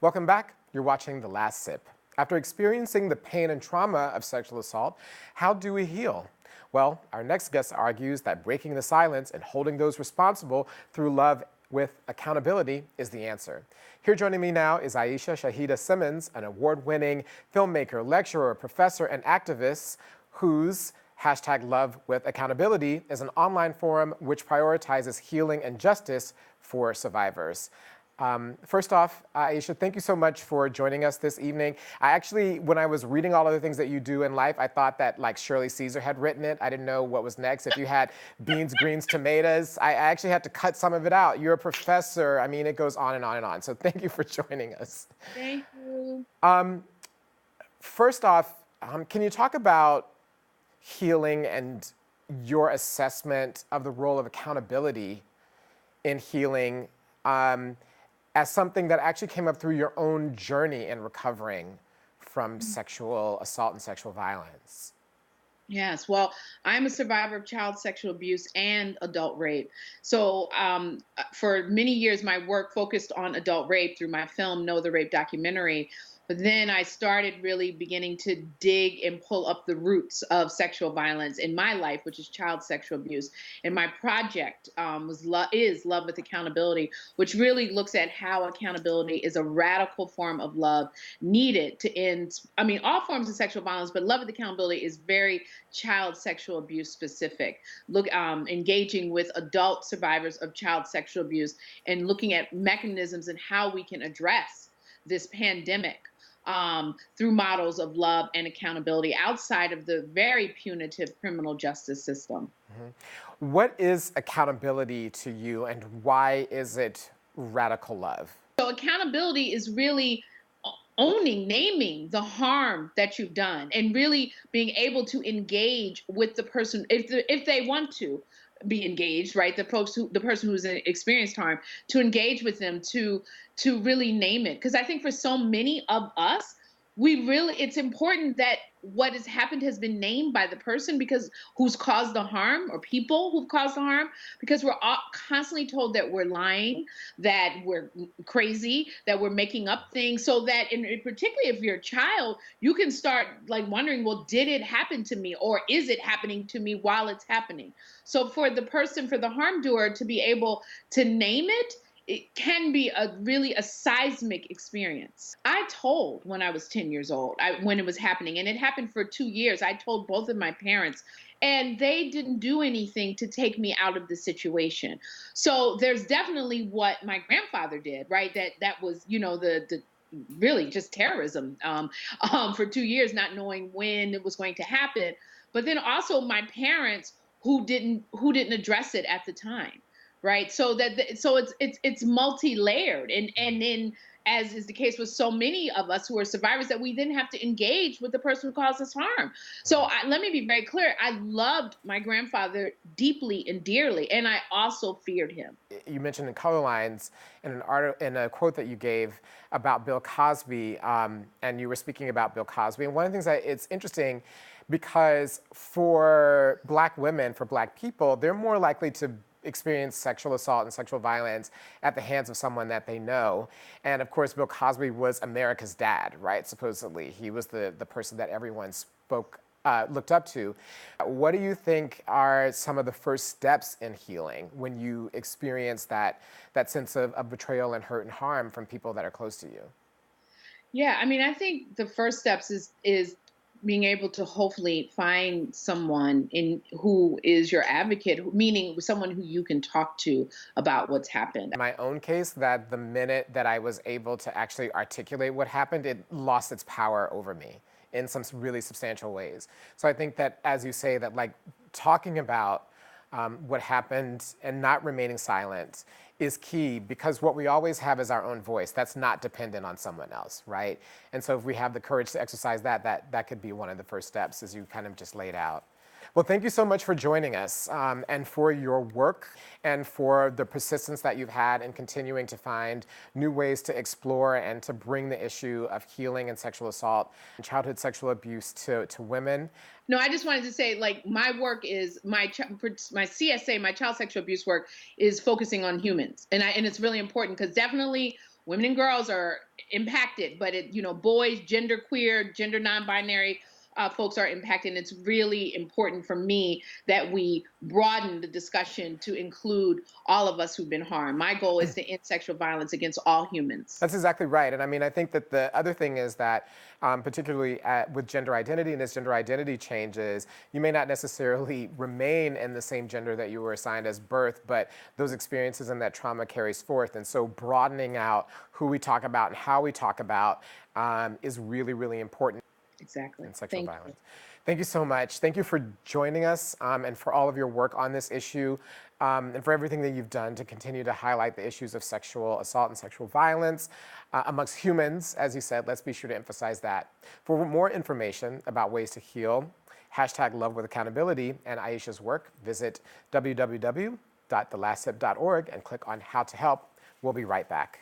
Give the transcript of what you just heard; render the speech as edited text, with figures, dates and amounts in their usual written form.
Welcome back. You're watching The Last Sip. After experiencing the pain and trauma of sexual assault, how do we heal? Well, our next guest argues that breaking the silence and holding those responsible through love with accountability is the answer. Here joining me now is Aishah Shahidah Simmons, an award-winning filmmaker, lecturer, professor, and activist whose #Love with Accountability is an online forum which prioritizes healing and justice for survivors. First off, Aishah, thank you so much for joining us this evening. I actually, when I was reading all of the things that you do in life, I thought that like Shirley Caesar had written it. I didn't know what was next. If you had beans, greens, tomatoes, I actually had to cut some of it out. You're a professor. I mean, it goes on and on and on. So thank you for joining us. Thank you. First off, can you talk about healing and your assessment of the role of accountability in healing as something that actually came up through your own journey in recovering from sexual assault and sexual violence? Yes, well, I'm a survivor of child sexual abuse and adult rape. So for many years, my work focused on adult rape through my film, Know the Rape documentary. But then I started really beginning to dig and pull up the roots of sexual violence in my life, which is child sexual abuse. And my project is Love with Accountability, which really looks at how accountability is a radical form of love needed to end, I mean, all forms of sexual violence, but Love with Accountability is very child sexual abuse specific. Engaging with adult survivors of child sexual abuse and looking at mechanisms and how we can address this pandemic through models of love and accountability outside of the very punitive criminal justice system. Mm-hmm. What is accountability to you, and why is it radical love? So accountability is really naming the harm that you've done and really being able to engage with the person if they want to be engaged, right? The person who's experienced harm, to engage with them, to really name it. Because I think for so many of us, it's important that what has happened has been named by the person because who's caused the harm, or people who've caused the harm, because we're all constantly told that we're lying, that we're crazy, that we're making up things, so that particularly if you're a child, you can start like wondering, well, did it happen to me, or is it happening to me while it's happening? So for the harm doer to be able to name it can be a seismic experience. I told when I was 10 years old, when it was happening, and it happened for 2 years. I told both of my parents, and they didn't do anything to take me out of the situation. So there's definitely what my grandfather did, right? That was, the really just terrorism for 2 years, not knowing when it was going to happen. But then also my parents who didn't address it at the time. Right. So it's multi-layered. And then, as is the case with so many of us who are survivors, that we then have to engage with the person who caused us harm. So let me be very clear. I loved my grandfather deeply and dearly, and I also feared him. You mentioned in Color Lines in a quote that you gave about Bill Cosby, and you were speaking about Bill Cosby. And one of the things that it's interesting because for Black women, for Black people, they're more likely to experience sexual assault and sexual violence at the hands of someone that they know. And of course, Bill Cosby was America's dad, right? Supposedly, he was the person that everyone looked up to. What do you think are some of the first steps in healing when you experience that sense of betrayal and hurt and harm from people that are close to you? Yeah, I mean, I think the first steps is being able to hopefully find someone who is your advocate, meaning someone who you can talk to about what's happened. In my own case, that the minute that I was able to actually articulate what happened, it lost its power over me in some really substantial ways. So I think that, as you say, that like talking about what happened and not remaining silent is key, because what we always have is our own voice that's not dependent on someone else, right? And so if we have the courage to exercise that could be one of the first steps, as you kind of just laid out. Well, thank you so much for joining us and for your work and for the persistence that you've had in continuing to find new ways to explore and to bring the issue of healing and sexual assault and childhood sexual abuse to women. No, I just wanted to say, like, my work is my CSA, my child sexual abuse work, is focusing on humans, and it's really important because definitely women and girls are impacted, but boys, gender queer, gender non-binary folks are impacted. And it's really important for me that we broaden the discussion to include all of us who've been harmed. My goal is to end sexual violence against all humans. That's exactly right. And I mean, I think that the other thing is that, particularly with gender identity and as gender identity changes, you may not necessarily remain in the same gender that you were assigned as birth, but those experiences and that trauma carries forth. And so broadening out who we talk about and how we talk about is really, really important Exactly. in sexual Thank you. violence. Thank you so much. Thank you for joining us and for all of your work on this issue and for everything that you've done to continue to highlight the issues of sexual assault and sexual violence amongst humans. As you said, let's be sure to emphasize that. For more information about ways to heal, #LoveWithAccountability and Aishah's work, visit www.thelastSip.org and click on How to Help. We'll be right back.